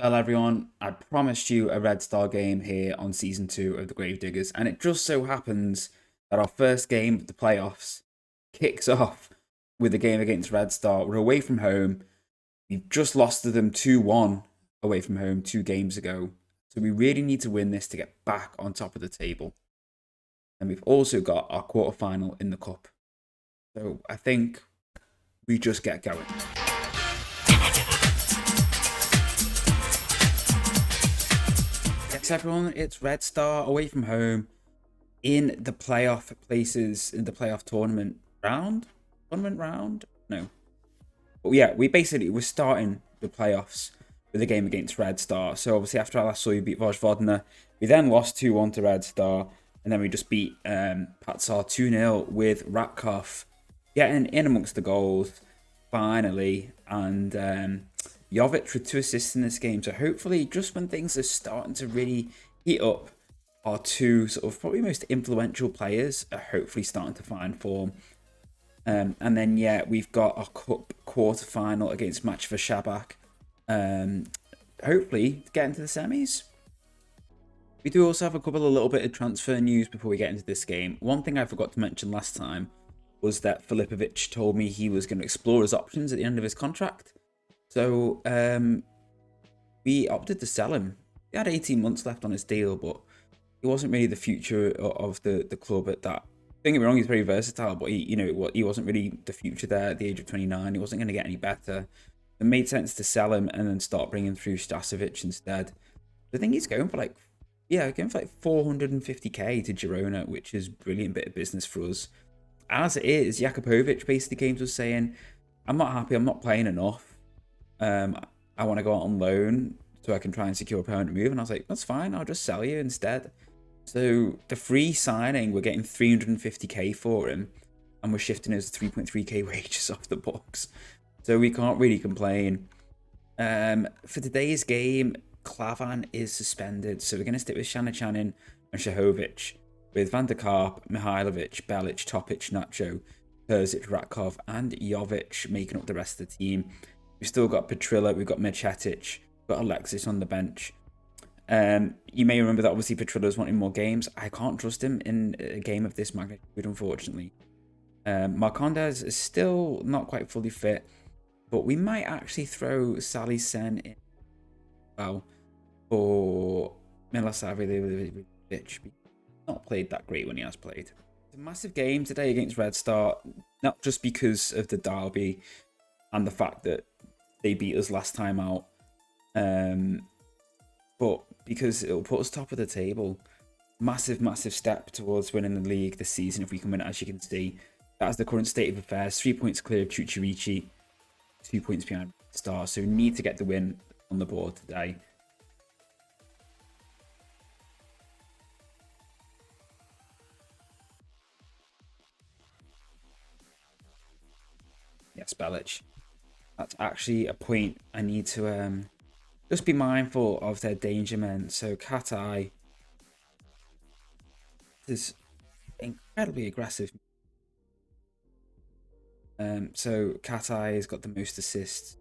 Well, everyone, I promised you a Red Star game here on Season 2 of the Gravediggers, and it just so happens that our first game of the playoffs kicks off with a game against Red Star. We're away from home. We've just lost to them 2-1 away from home 2 games ago. So we really need to win this to get back on top of the table. And we've also got our quarterfinal in the cup. So I think we just get going. Yes, everyone, it's Red Star away from home in the playoff places in the playoff tournament round. No. But yeah, we're starting the playoffs with a game against Red Star. So obviously after I last saw you beat Vojvodina, we then lost 2-1 to Red Star, and then we just beat Partizan 2-0 with Ratkov getting in amongst the goals finally, and Jovic with 2 assists in this game. So hopefully, just when things are starting to really heat up, our 2 sort of probably most influential players are hopefully starting to find form. And then yeah, we've got our cup quarterfinal against Match for Shabak. Hopefully get into the semis. We do also have a couple of little bit of transfer news before we get into this game. One thing I forgot to mention last time was that Filipovic told me he was going to explore his options at the end of his contract. So we opted to sell him. He had 18 months left on his deal, but he wasn't really the future of the club at that. Don't get me wrong, he's very versatile, but he wasn't really the future there at the age of 29. He wasn't going to get any better. It made sense to sell him and then start bringing through Stasovic instead. I think he's going for like 450k to Girona, which is a brilliant bit of business for us. As it is, Jakubovic basically came to us saying, I'm not happy, I'm not playing enough. I want to go out on loan so I can try and secure a permanent move. And I was like, that's fine, I'll just sell you instead. So the free signing, we're getting 350k for him, and we're shifting his 3.3k wages off the books. So we can't really complain. For today's game, Klavan is suspended, so we're going to stick with Shanachanin and Shahovic, with Van der Karp, Mihailovic, Belic, Topic, Nacho, Perzic, Ratkov, and Jovic making up the rest of the team. We've still got Petrilla, we've got Medcetic, we've got Alexis on the bench. You may remember that obviously Petrilla's wanting more games. I can't trust him in a game of this magnitude, unfortunately. Marcondes is still not quite fully fit, but we might actually throw Sally Sen in well for Milosavljevic. Not played that great when he has played. It's a massive game today against Red Star, not just because of the derby and the fact that they beat us last time out, but because it'll put us top of the table. Massive step towards winning the league this season if we can win it. As you can see, that is the current state of affairs. 3 points clear of Chuchirichi, 2 points behind Red Star, so we need to get the win on the board today. Yes, Belic. That's actually a point I need to just be mindful of their danger men. So Katai is incredibly aggressive. So Katai has got the most assists.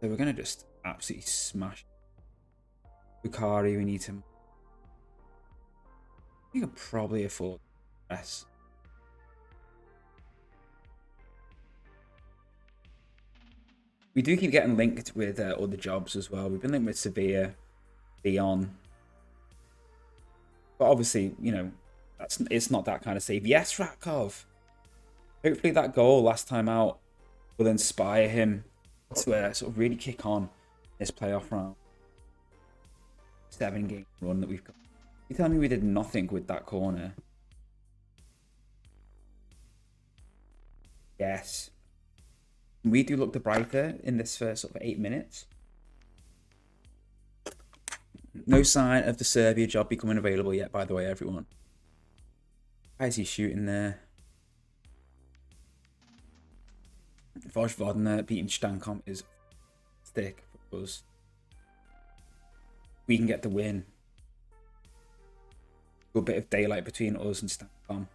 So we're going to just absolutely smash. Bukari, we need to... We can probably afford less. We do keep getting linked with other jobs as well. We've been linked with Sevilla, Lyon. But obviously, it's not that kind of save. Yes, Ratkov. Hopefully that goal last time out will inspire him to sort of really kick on this playoff round. 7-game run that we've got. You tell me we did nothing with that corner? Yes. We do look the brighter in this first sort of 8 minutes. No sign of the Serbia job becoming available yet, by the way, everyone. Why is he shooting there? Vojvodina beating Stankom is thick for us. We can get the win. A bit of daylight between us and Stankom.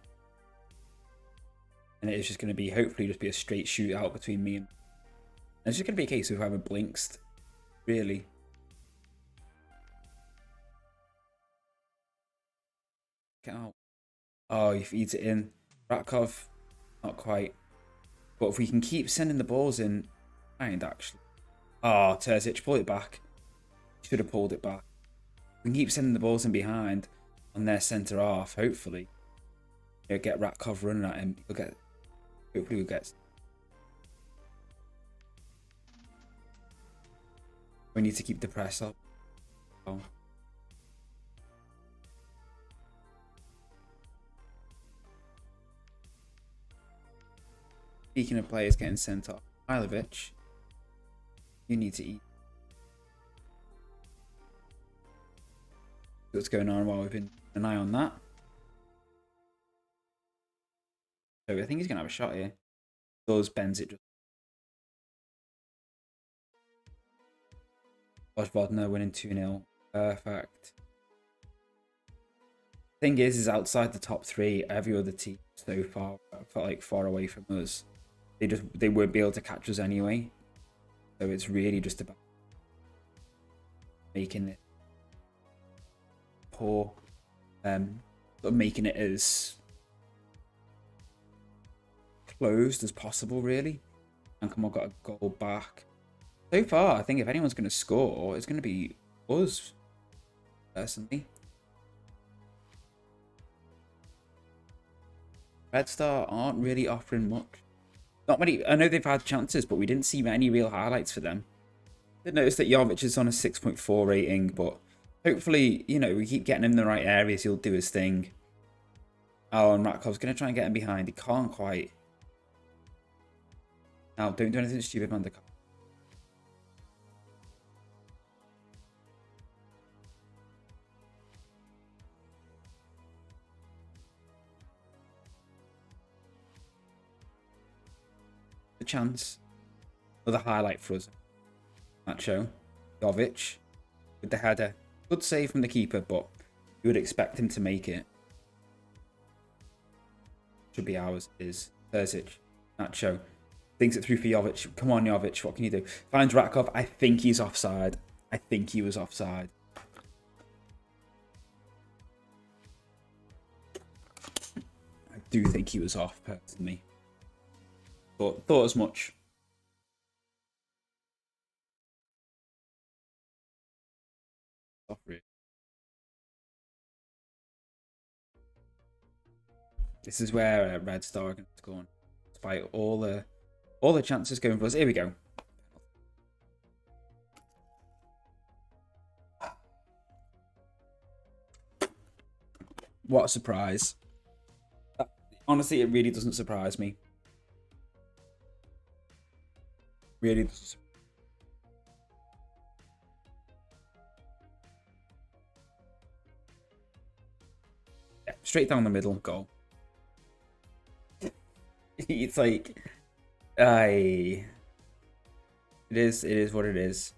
And it is just going to be, hopefully, just be a straight shootout between me and... It's just going to be a case of whoever blinks, really. Get out. Oh, he feeds it in. Ratkov, not quite. But if we can keep sending the balls in, behind actually. Oh, Terzic, pull it back. Should have pulled it back. We can keep sending the balls in behind on their centre half, hopefully. Get Ratkov running at him. Hopefully we'll get. We need to keep the press up. Oh. Speaking of players getting sent off, Milovic, you need to eat. What's going on while we've been an eye on that? So I think he's gonna have a shot here. Does bends it just. Vodna winning 2-0. Perfect. Thing is outside the top three, every other team so far felt like far away from us. They won't be able to catch us anyway. So it's really just about making it poor, making it as closed as possible, really. And come on, got a goal back. So far, I think if anyone's going to score, it's going to be us, personally. Red Star aren't really offering much. Not many. I know they've had chances, but we didn't see any real highlights for them. Did notice that Jovic is on a 6.4 rating, but hopefully, we keep getting him in the right areas. He'll do his thing. Oh, and Ratkov's going to try and get him behind. He can't quite. Now, don't do anything stupid, man. The chance. Another highlight for us. Nacho. Jovic. With the header. Good save from the keeper, but you would expect him to make it. Should be ours. Is Terzic. Nacho. Thinks it through for Jovic. Come on, Jovic. What can you do? Finds Ratkov. I think he's offside. I think he was offside. I do think he was off, personally. Thought as much. This is where Red Star are going to score, despite all the chances going for us. Here we go. What a surprise! Honestly, it really doesn't surprise me. Really doesn't. Yeah, straight down the middle, goal. It's like, it is what it is.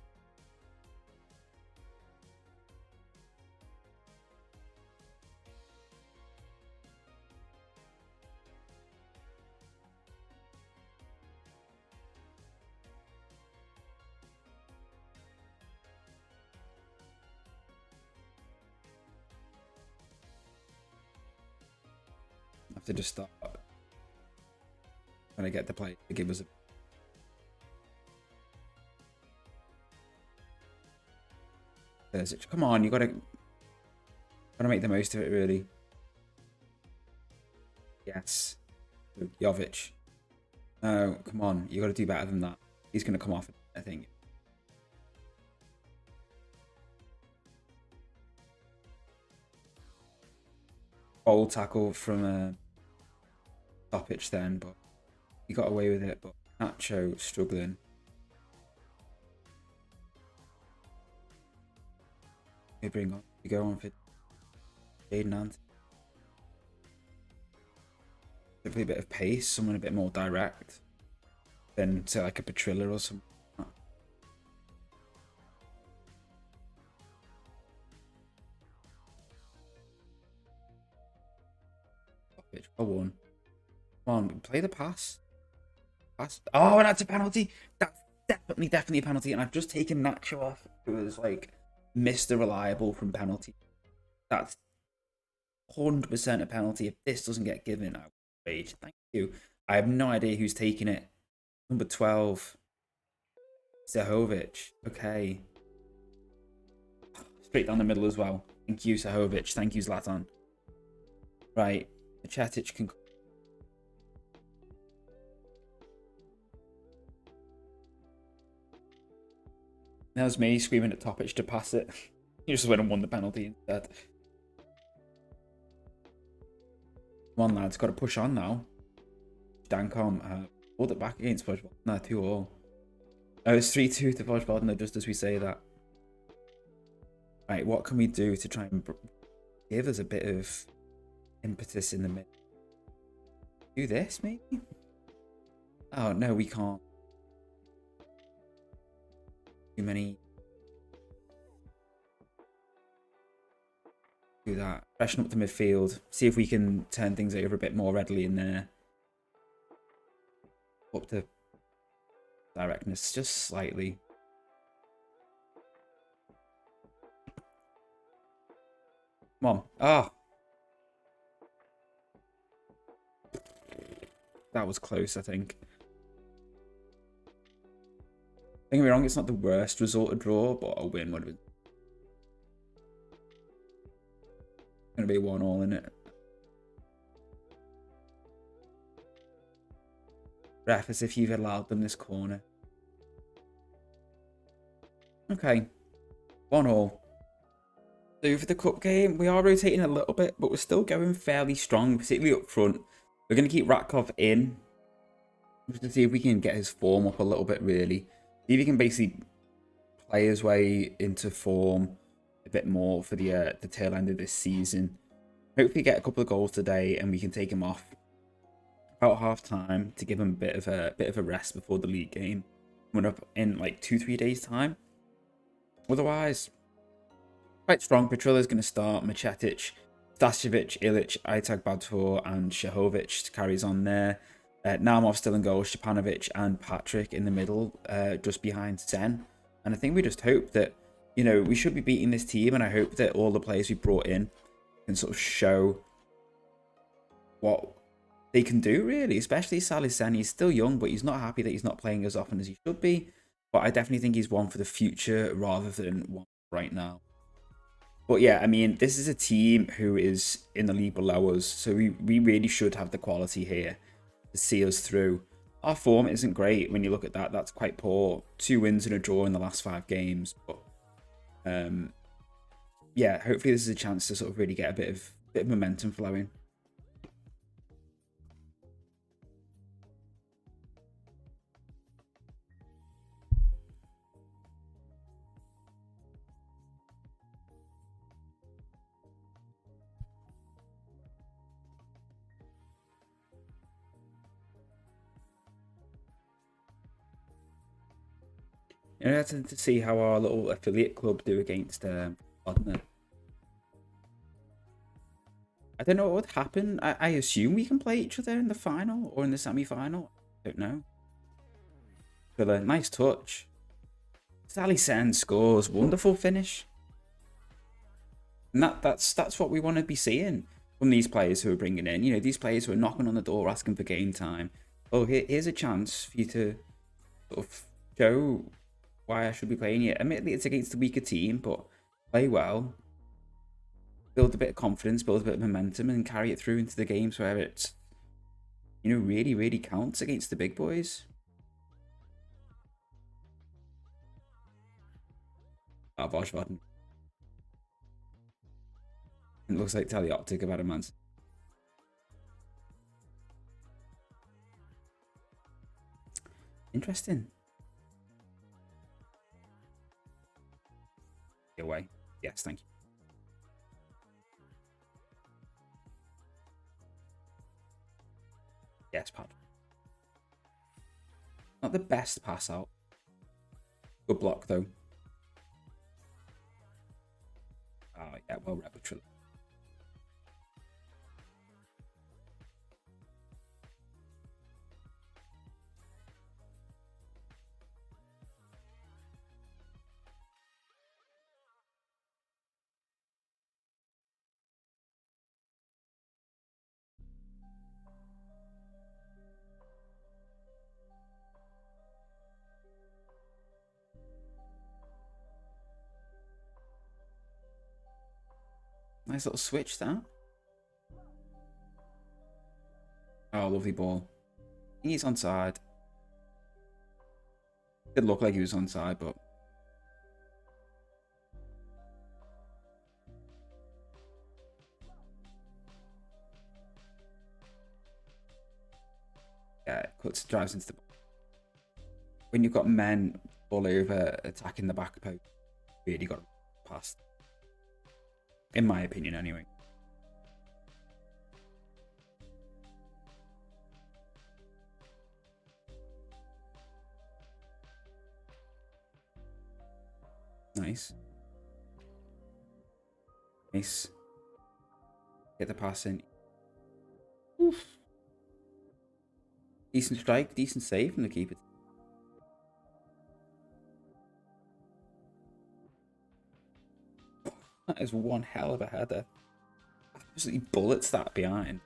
I have to just start trying to get the play to give us a. Come on, you gotta make the most of it, really. Yes, Jovic. No, come on, you gotta do better than that. He's gonna come off, I think. Old tackle from stoppage then, but he got away with it. But Nacho struggling. You go on for Jaden Ant. Hopefully a bit of pace, someone a bit more direct than to like a Petrilla or something. Well won. Come on, play the pass. Oh, and that's a penalty. That's definitely a penalty. And I've just taken Nacho off. It was like Mr. Reliable from penalty. That's 100% a penalty. If this doesn't get given, I will rage. Thank you. I have no idea who's taking it. Number 12. Zahovic. Okay. Straight down the middle as well. Thank you, Zahovic. Thank you, Zlatan. Right. Macetic can... That was me screaming at Topic to pass it. He just went and won the penalty instead. Come on, lads. Got to push on now. Dancom pulled it back against Vojvodina. No, 2-2. Oh, it's 3-2 to Vojvodina just as we say that. Right, what can we do to try and give us a bit of impetus in the mid? Do this, maybe? Oh, no, we can't. Too many. Do that. Freshen up the midfield. See if we can turn things over a bit more readily in there. Up the directness just slightly. Come on. Ah. That was close, I think. Don't get me wrong, it's not the worst result to draw, but a win would have been. Going to be 1-1 in it. Ref, as if you've allowed them this corner. Okay. 1-1. So for the cup game, we are rotating a little bit, but we're still going fairly strong, particularly up front. We're going to keep Ratkov in, just to see if we can get his form up a little bit, really. See if he can basically play his way into form a bit more for the tail end of this season. Hopefully get a couple of goals today, and we can take him off about half time to give him a bit of a rest before the league game coming up in like 2-3 days time. Otherwise, quite strong. Petrilla's going to start. Macetic, Stasjevic, Ilic, Aitag Badfor, and Shahovic carries on there. Narmov still in goal, Stepanovic and Patrick in the middle, just behind Sen. And I think we just hope that, you know, we should be beating this team, and I hope that all the players we brought in can sort of show what they can do, really. Especially Salih Sen. He's still young, but he's not happy that he's not playing as often as he should be. But I definitely think he's one for the future rather than one right now. But yeah, I mean, this is a team who is in the league below us, so we really should have the quality here to see us through. Our form isn't great when you look at that. That's quite poor. 2 wins and a draw in the last 5 games. But yeah, hopefully this is a chance to sort of really get a bit of momentum flowing. And I had to see how our little affiliate club do against Bodner. I don't know what would happen. I assume we can play each other in the final or in the semi-final. I don't know. But a nice touch. Salih Sen scores. Wonderful finish. And that's what we want to be seeing from these players who are bringing in. You know, these players who are knocking on the door asking for game time. Oh, here's a chance for you to sort of show why I should be playing you. Admittedly, it's against a weaker team, but play well. Build a bit of confidence, build a bit of momentum, and carry it through into the games where it's, you know, really, really counts against the big boys. Ah, Vojvodina. It looks like Teleoptic about a month. Interesting. Away. Yes, thank you. Yes, Pat. Not the best pass out. Good block, though. Oh, yeah, well read with Triller. Nice little switch that. Oh, lovely ball. He's onside. Did look like he was onside, but yeah, cuts, drives into the ball. When you've got men all over attacking the back post, really got past. In my opinion, anyway. Nice. Nice. Get the pass in. Oof. Decent strike, decent save from the keeper. That is one hell of a header. Absolutely bullets that behind.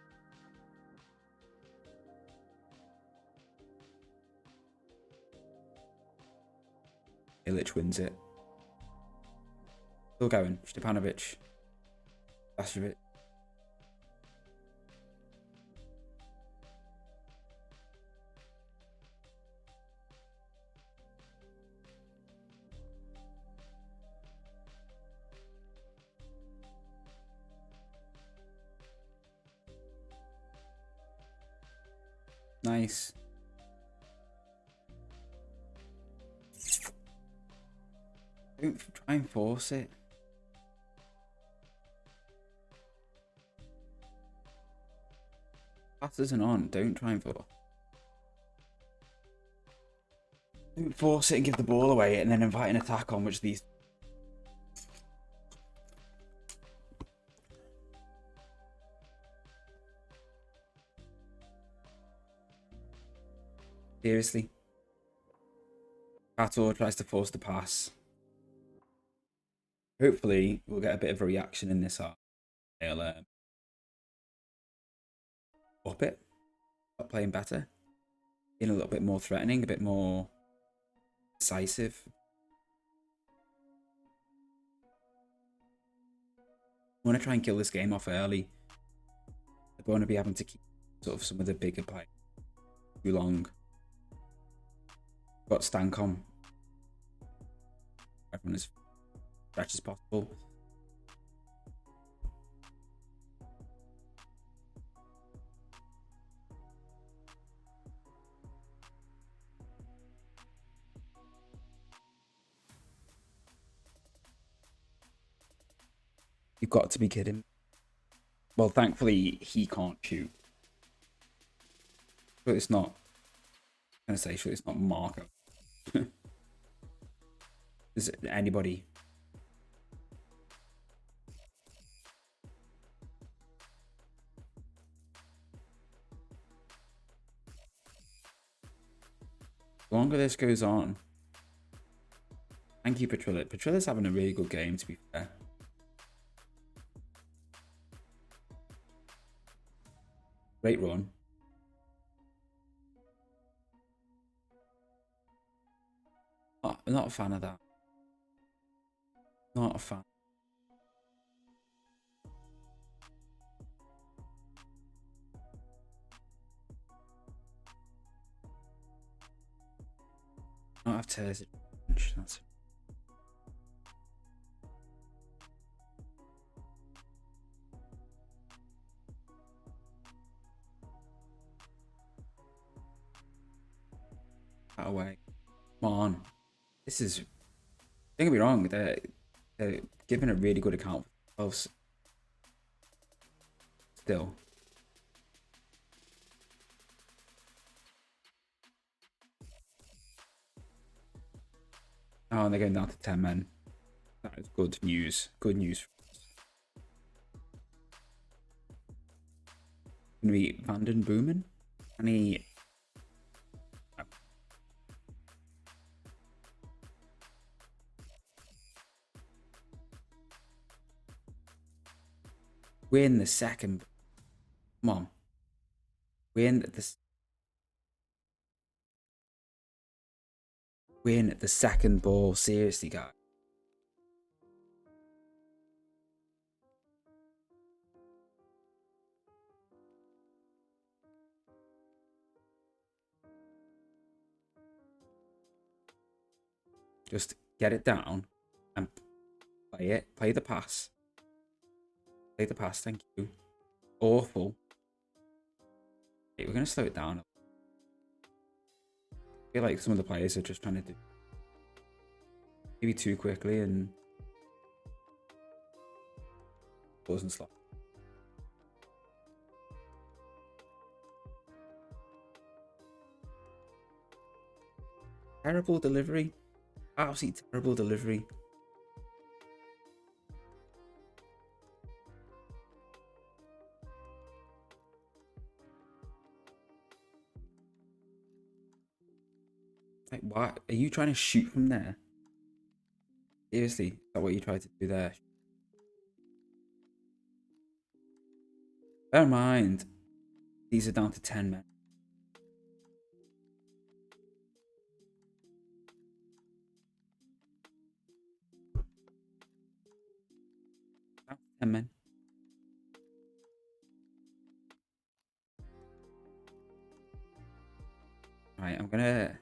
Ilic wins it. Still going. Stepanovic. Vasovic. Nice. Don't try and force it. Pass isn't on. Don't try and force. Don't force it and give the ball away and then invite an attack on, which these. Seriously. Pato tries to force the pass. Hopefully, we'll get a bit of a reaction in this half. They'll up it. Start playing better. Being a little bit more threatening, a bit more decisive. I want to try and kill this game off early. I don't want to be having to keep sort of some of the bigger players too long. Got Stankom. Everyone as fresh as possible. You've got to be kidding. Well, thankfully, he can't shoot. But it's not. I'm going to say, sure, it's not Marco. Is it anybody? The longer this goes on. Thank you, Petrilla. Petrilla's having a really good game, to be fair. Great run. Oh, I'm not a fan of that. Not a fan. I don't have tears. That's that away. Come on. This is. Don't get me wrong. They're giving a really good account for themselves. Still. Oh, and they're going down to 10 men. That is good news. Good news. Gonna be Vanden Boomen. And he. Win the second. Come on. Win this. Win the second ball. Seriously, guys. Just get it down and play it. Play the pass. Play the pass. Thank you. Awful. Okay, we're going to slow it down. I feel like some of the players are just trying to do maybe too quickly and wasn't slow. Terrible delivery. Absolutely terrible delivery. Like, why are you trying to shoot from there? Seriously, is that what you tried to do there? Bear in mind, these are down to 10 men. Down to 10 men. Right, I'm gonna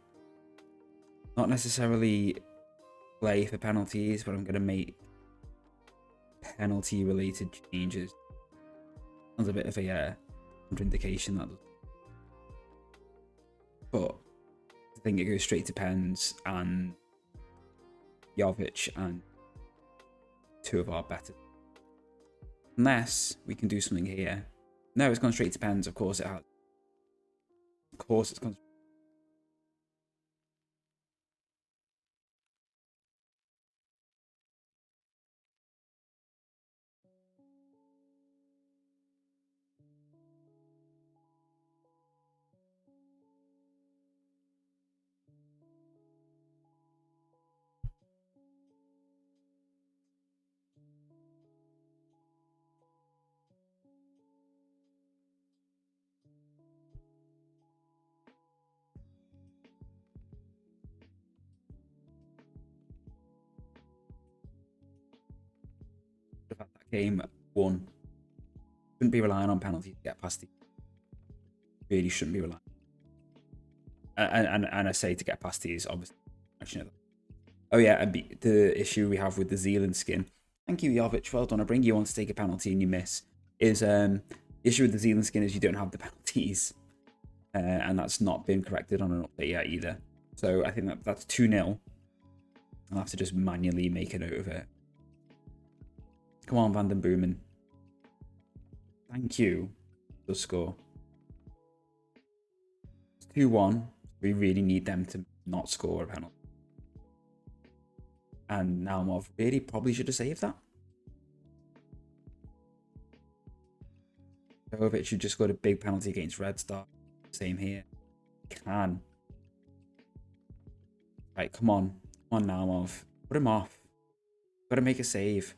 not necessarily play for penalties, but I'm gonna make penalty related changes. Sounds a bit of a contraindication, that does. But I think it goes straight to pens, and Jovic and two of our better. Unless we can do something here. No, it's gone straight to pens. Of course it has. Of course it's gone. The fact that game won. Shouldn't be relying on penalties to get past the. Really shouldn't be relying. And I say to get past these, obviously. Actually, no. Oh yeah, and the issue we have with the Zealand skin. Thank you, Jovic. Well done. I bring you on to take a penalty and you miss. Is the issue with the Zealand skin is you don't have the penalties, and that's not been corrected on an update yet either. So I think that's 2-0. I'll have to just manually make a note of it. Come on, Van den Boomen. Thank you. Does score. It's 2-1. We really need them to not score a penalty. And Naumov really probably should have saved that. Jovic should just got a big penalty against Red Star. Same here. Can. Right, come on. Come on, Naumov. Put him off. Got to make a save.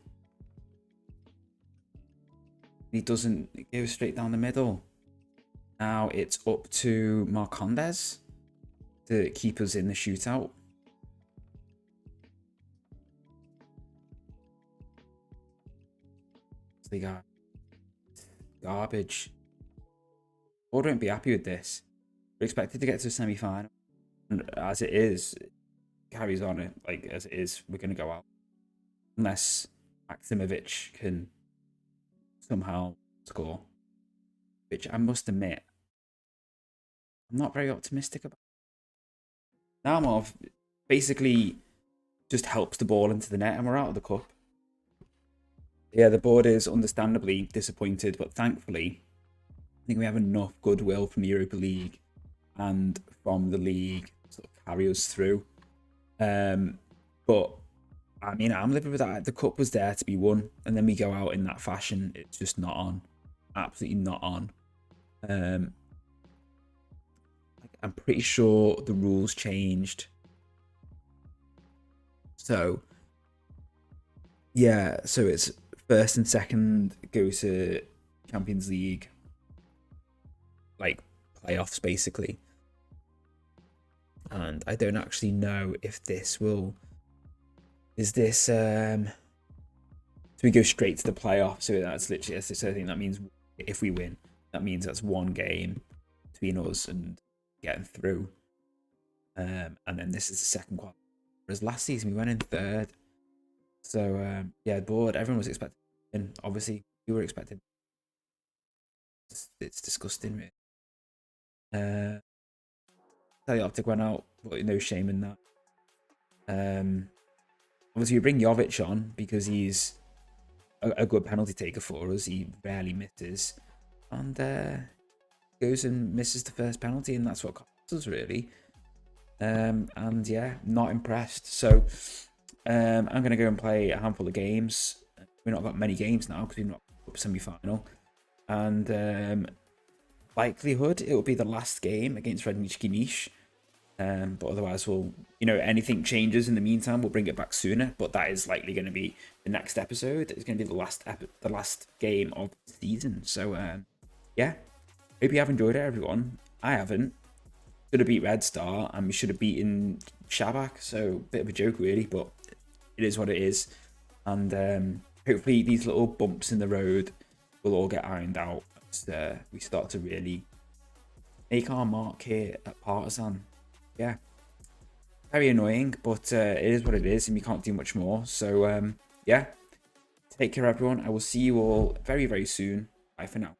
He doesn't go straight down the middle. Now it's up to Marcondes to keep us in the shootout. They got garbage. Board won't be happy with this. We're expected to get to a semi-final, and as it is, carries on it like as it is. We're going to go out unless Maximovic can somehow score, which I must admit I'm not very optimistic about. Naumov basically just helps the ball into the net and we're out of the cup. Yeah, the board is understandably disappointed, but thankfully I think we have enough goodwill from the Europa League and from the league to sort of carry us through. But I mean, I'm living with that. The cup was there to be won, and then we go out in that fashion. It's just not on. Absolutely not on. I'm pretty sure the rules changed. So, yeah, so it's first and second go to Champions League, like playoffs basically. And I don't actually know if this will. Is this do we go straight to the playoffs? So that's literally, so I think that means if we win, that means that's one game between us and getting through. And then this is the second quarter. Whereas last season we went in third. So yeah, bored. Everyone was expecting, and obviously we were expecting. It's disgusting, really. The optic went out, but no shame in that. Obviously we bring Jovic on because he's a good penalty taker for us. He rarely misses, and goes and misses the first penalty, and that's what costs us, really. And yeah, not impressed. So I'm gonna go and play a handful of games. We've not got many games now because we've not got semi-final, and likelihood it will be the last game against Rednički Niš. But otherwise, we'll, anything changes in the meantime, we'll bring it back sooner. But that is likely going to be the next episode. It's going to be the last game of the season. So yeah, hope you have enjoyed it, everyone. I haven't. Should have beat Red Star, and we should have beaten Shabak. So bit of a joke, really, but it is what it is. And hopefully, these little bumps in the road will all get ironed out as we start to really make our mark here at Partizan. Yeah, very annoying, but it is what it is, and we can't do much more. So yeah, take care, everyone. I will see you all very, very soon. Bye for now.